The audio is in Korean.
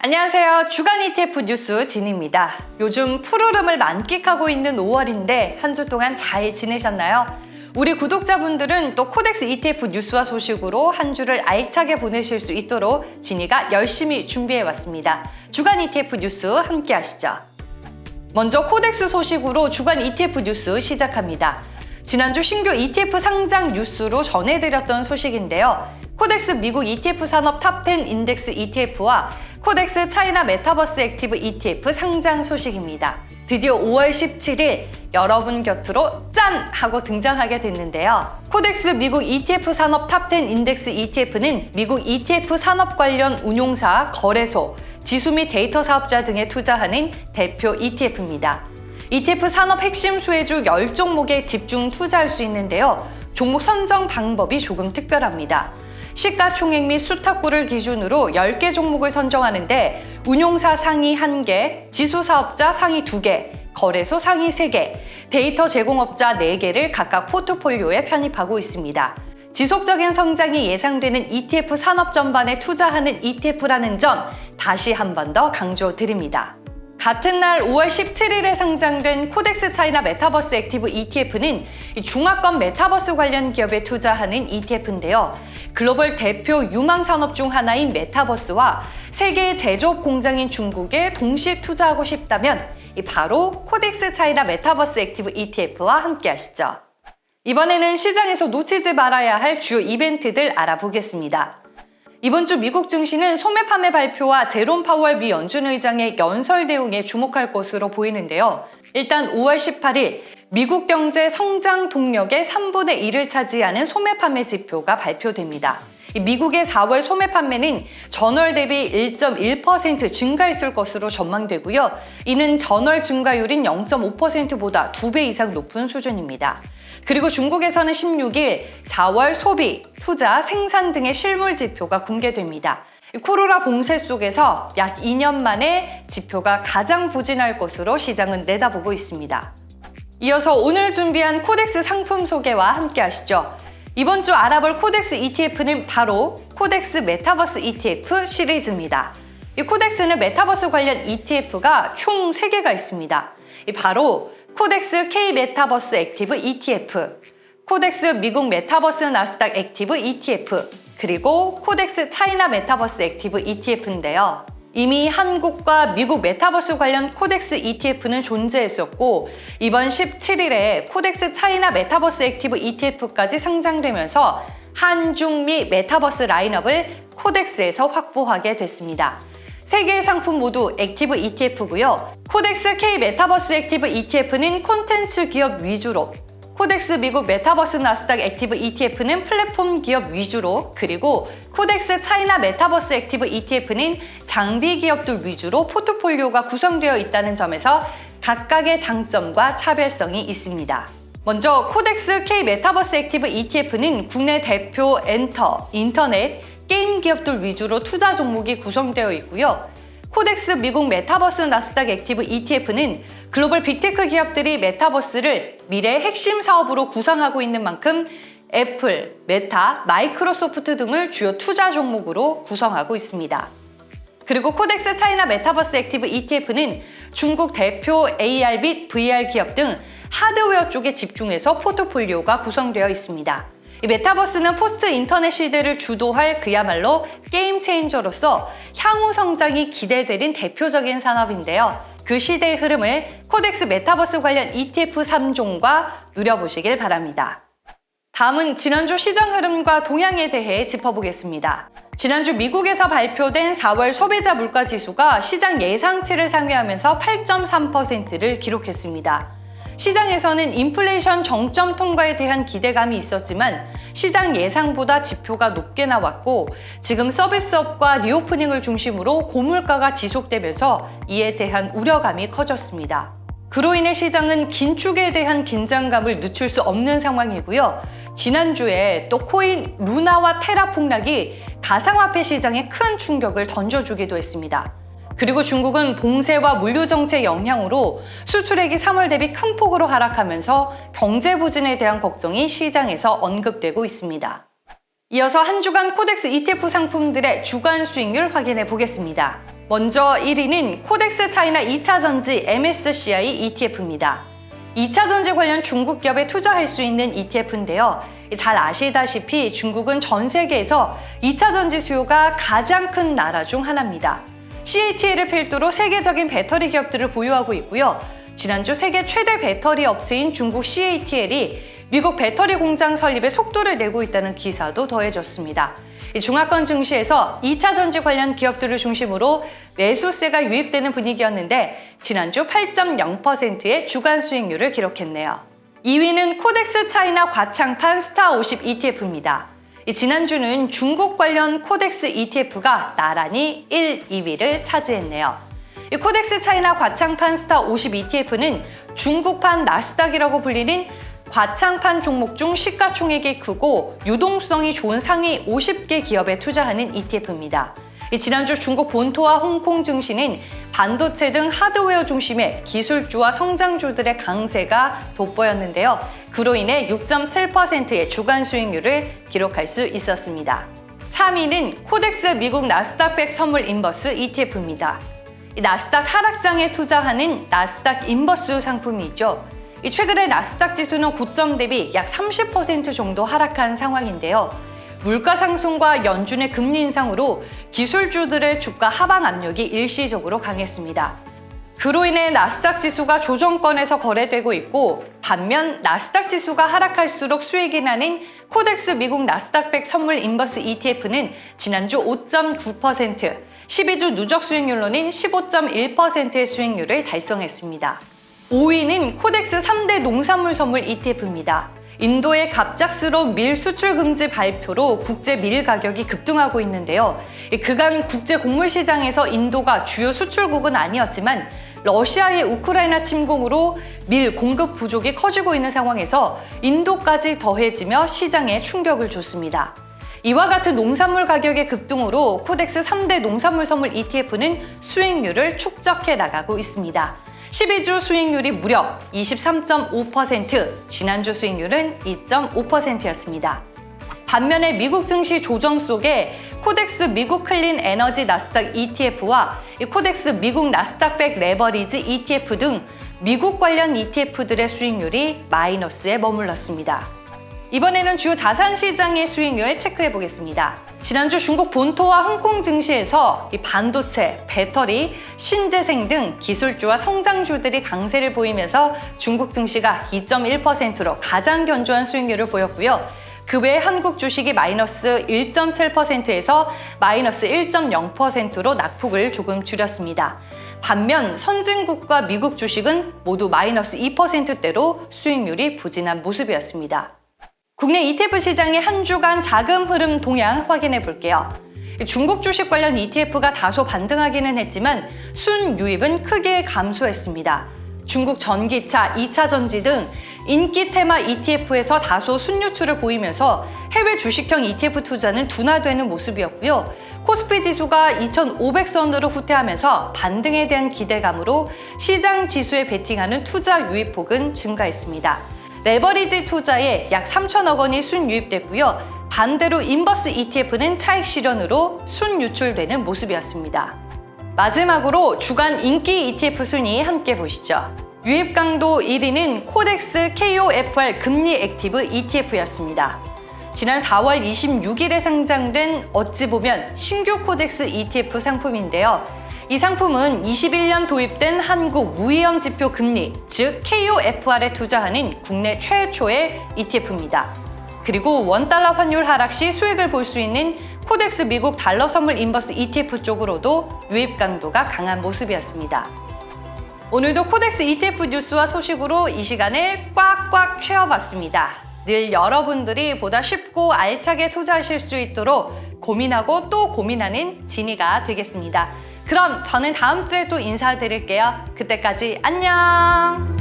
안녕하세요. 주간 ETF 뉴스 진입니다. 요즘 푸르름을 만끽하고 있는 5월인데 한 주 동안 잘 지내셨나요? 우리 구독자분들은 또 코덱스 ETF 뉴스와 소식으로 한 주를 알차게 보내실 수 있도록 진이가 열심히 준비해왔습니다. 주간 ETF 뉴스 함께 하시죠. 먼저 코덱스 소식으로 주간 ETF 뉴스 시작합니다. 지난주 신규 ETF 상장 뉴스로 전해드렸던 소식인데요. 코덱스 미국 ETF 산업 탑10 인덱스 ETF와 코덱스 차이나 메타버스 액티브 ETF 상장 소식입니다. 드디어 5월 17일 여러분 곁으로 짠! 하고 등장하게 됐는데요. 코덱스 미국 ETF 산업 탑10 인덱스 ETF는 미국 ETF 산업 관련 운용사, 거래소, 지수 및 데이터 사업자 등에 투자하는 대표 ETF입니다. ETF 산업 핵심 수혜주 10종목에 집중 투자할 수 있는데요. 종목 선정 방법이 조금 특별합니다. 시가총액 및 수탁구를 기준으로 10개 종목을 선정하는데 운용사 상위 1개, 지수사업자 상위 2개, 거래소 상위 3개, 데이터 제공업자 4개를 각각 포트폴리오에 편입하고 있습니다. 지속적인 성장이 예상되는 ETF 산업 전반에 투자하는 ETF라는 점 다시 한 번 더 강조드립니다. 같은 날 5월 17일에 상장된 코덱스 차이나 메타버스 액티브 ETF는 중화권 메타버스 관련 기업에 투자하는 ETF인데요. 글로벌 대표 유망 산업 중 하나인 메타버스와 세계의 제조업 공장인 중국에 동시 투자하고 싶다면 바로 코덱스 차이나 메타버스 액티브 ETF와 함께 하시죠. 이번에는 시장에서 놓치지 말아야 할 주요 이벤트들 알아보겠습니다. 이번 주 미국 증시는 소매 판매 발표와 제롬 파월 미 연준 의장의 연설 내용에 주목할 것으로 보이는데요. 일단 5월 18일 미국 경제 성장 동력의 3분의 1을 차지하는 소매 판매 지표가 발표됩니다. 미국의 4월 소매 판매는 전월 대비 1.1% 증가했을 것으로 전망되고요. 이는 전월 증가율인 0.5%보다 2배 이상 높은 수준입니다. 그리고 중국에서는 16일 4월 소비, 투자, 생산 등의 실물 지표가 공개됩니다. 코로나 봉쇄 속에서 약 2년 만에 지표가 가장 부진할 것으로 시장은 내다보고 있습니다. 이어서 오늘 준비한 코덱스 상품 소개와 함께 하시죠. 이번 주 알아볼 코덱스 ETF는 바로 코덱스 메타버스 ETF 시리즈입니다. 이 코덱스는 메타버스 관련 ETF가 총 3개가 있습니다. 바로 코덱스 K 메타버스 액티브 ETF, 코덱스 미국 메타버스 나스닥 액티브 ETF, 그리고 코덱스 차이나 메타버스 액티브 ETF인데요. 이미 한국과 미국 메타버스 관련 코덱스 ETF는 존재했었고 이번 17일에 코덱스 차이나 메타버스 액티브 ETF까지 상장되면서 한중미 메타버스 라인업을 코덱스에서 확보하게 됐습니다. 3개의 상품 모두 액티브 ETF고요. 코덱스 K 메타버스 액티브 ETF는 콘텐츠 기업 위주로, 코덱스 미국 메타버스 나스닥 액티브 ETF는 플랫폼 기업 위주로, 그리고 코덱스 차이나 메타버스 액티브 ETF는 장비 기업들 위주로 포트폴리오가 구성되어 있다는 점에서 각각의 장점과 차별성이 있습니다. 먼저 코덱스 K 메타버스 액티브 ETF는 국내 대표 엔터, 인터넷, 게임 기업들 위주로 투자 종목이 구성되어 있고요. 코덱스 미국 메타버스 나스닥 액티브 ETF는 글로벌 빅테크 기업들이 메타버스를 미래의 핵심 사업으로 구상하고 있는 만큼 애플, 메타, 마이크로소프트 등을 주요 투자 종목으로 구성하고 있습니다. 그리고 코덱스 차이나 메타버스 액티브 ETF는 중국 대표 AR 및 VR 기업 등 하드웨어 쪽에 집중해서 포트폴리오가 구성되어 있습니다. 이 메타버스는 포스트 인터넷 시대를 주도할 그야말로 게임 체인저로서 향후 성장이 기대되는 대표적인 산업인데요. 그 시대의 흐름을 코덱스 메타버스 관련 ETF 3종과 누려보시길 바랍니다. 다음은 지난주 시장 흐름과 동향에 대해 짚어보겠습니다. 지난주 미국에서 발표된 4월 소비자 물가 지수가 시장 예상치를 상회하면서 8.3%를 기록했습니다. 시장에서는 인플레이션 정점 통과에 대한 기대감이 있었지만 시장 예상보다 지표가 높게 나왔고 지금 서비스업과 리오프닝을 중심으로 고물가가 지속되면서 이에 대한 우려감이 커졌습니다. 그로 인해 시장은 긴축에 대한 긴장감을 늦출 수 없는 상황이고요. 지난주에 또 코인 루나와 테라 폭락이 가상화폐 시장에 큰 충격을 던져주기도 했습니다. 그리고 중국은 봉쇄와 물류 정책 영향으로 수출액이 3월 대비 큰 폭으로 하락하면서 경제 부진에 대한 걱정이 시장에서 언급되고 있습니다. 이어서 한 주간 코덱스 ETF 상품들의 주간 수익률 확인해 보겠습니다. 먼저 1위는 코덱스 차이나 2차전지 MSCI ETF입니다. 2차전지 관련 중국 기업에 투자할 수 있는 ETF인데요. 잘 아시다시피 중국은 전 세계에서 2차전지 수요가 가장 큰 나라 중 하나입니다. CATL을 필두로 세계적인 배터리 기업들을 보유하고 있고요. 지난주 세계 최대 배터리 업체인 중국 CATL이 미국 배터리 공장 설립에 속도를 내고 있다는 기사도 더해졌습니다. 중화권 증시에서 2차전지 관련 기업들을 중심으로 매수세가 유입되는 분위기였는데 지난주 8.0%의 주간 수익률을 기록했네요. 2위는 코덱스 차이나 과창판 스타50 ETF입니다. 지난주는 중국 관련 코덱스 ETF가 나란히 1, 2위를 차지했네요. 코덱스 차이나 과창판 스타50 ETF는 중국판 나스닥이라고 불리는 과창판 종목 중 시가총액이 크고 유동성이 좋은 상위 50개 기업에 투자하는 ETF입니다. 지난주 중국 본토와 홍콩 증시는 반도체 등 하드웨어 중심의 기술주와 성장주들의 강세가 돋보였는데요. 그로 인해 6.7%의 주간 수익률을 기록할 수 있었습니다. 3위는 코덱스 미국 나스닥 100 선물 인버스 ETF입니다. 나스닥 하락장에 투자하는 나스닥 인버스 상품이죠. 최근에 나스닥 지수는 고점 대비 약 30% 정도 하락한 상황인데요. 물가 상승과 연준의 금리 인상으로 기술주들의 주가 하방 압력이 일시적으로 강했습니다. 그로 인해 나스닥 지수가 조정권에서 거래되고 있고 반면 나스닥 지수가 하락할수록 수익이 나는 코덱스 미국 나스닥 100 선물 인버스 ETF는 지난주 5.9%, 12주 누적 수익률로는 15.1%의 수익률을 달성했습니다. 5위는 코덱스 3대 농산물 선물 ETF입니다. 인도의 갑작스러운 밀 수출 금지 발표로 국제 밀 가격이 급등하고 있는데요. 그간 국제 곡물 시장에서 인도가 주요 수출국은 아니었지만 러시아의 우크라이나 침공으로 밀 공급 부족이 커지고 있는 상황에서 인도까지 더해지며 시장에 충격을 줬습니다. 이와 같은 농산물 가격의 급등으로 코덱스 3대 농산물 선물 ETF는 수익률을 축적해 나가고 있습니다. 12주 수익률이 무려 23.5%, 지난주 수익률은 2.5%였습니다. 반면에 미국 증시 조정 속에 코덱스 미국 클린 에너지 나스닥 ETF와 코덱스 미국 나스닥 100 레버리지 ETF 등 미국 관련 ETF들의 수익률이 마이너스에 머물렀습니다. 이번에는 주요 자산시장의 수익률 체크해 보겠습니다. 지난주 중국 본토와 홍콩 증시에서 반도체, 배터리, 신재생 등 기술주와 성장주들이 강세를 보이면서 중국 증시가 2.1%로 가장 견조한 수익률을 보였고요. 그 외에 한국 주식이 마이너스 1.7%에서 마이너스 1.0%로 낙폭을 조금 줄였습니다. 반면 선진국과 미국 주식은 모두 마이너스 2%대로 수익률이 부진한 모습이었습니다. 국내 ETF 시장의 한 주간 자금 흐름 동향 확인해 볼게요. 중국 주식 관련 ETF가 다소 반등하기는 했지만 순유입은 크게 감소했습니다. 중국 전기차, 2차 전지 등 인기 테마 ETF에서 다소 순유출을 보이면서 해외 주식형 ETF 투자는 둔화되는 모습이었고요. 코스피 지수가 2,500선으로 후퇴하면서 반등에 대한 기대감으로 시장 지수에 베팅하는 투자 유입폭은 증가했습니다. 레버리지 투자에 약 3천억 원이 순유입됐고요. 반대로 인버스 ETF는 차익 실현으로 순유출되는 모습이었습니다. 마지막으로 주간 인기 ETF 순위 함께 보시죠. 유입 강도 1위는 코덱스 KOFR 금리 액티브 ETF였습니다. 지난 4월 26일에 상장된 어찌 보면 신규 코덱스 ETF 상품인데요. 이 상품은 21년 도입된 한국 무위험 지표 금리, 즉 KOFR에 투자하는 국내 최초의 ETF입니다. 그리고 원달러 환율 하락 시 수익을 볼 수 있는 코덱스 미국 달러 선물 인버스 ETF 쪽으로도 유입 강도가 강한 모습이었습니다. 오늘도 코덱스 ETF 뉴스와 소식으로 이 시간을 꽉꽉 채워봤습니다. 늘 여러분들이 보다 쉽고 알차게 투자하실 수 있도록 고민하고 또 고민하는 지니가 되겠습니다. 그럼 저는 다음 주에 또 인사드릴게요. 그때까지 안녕!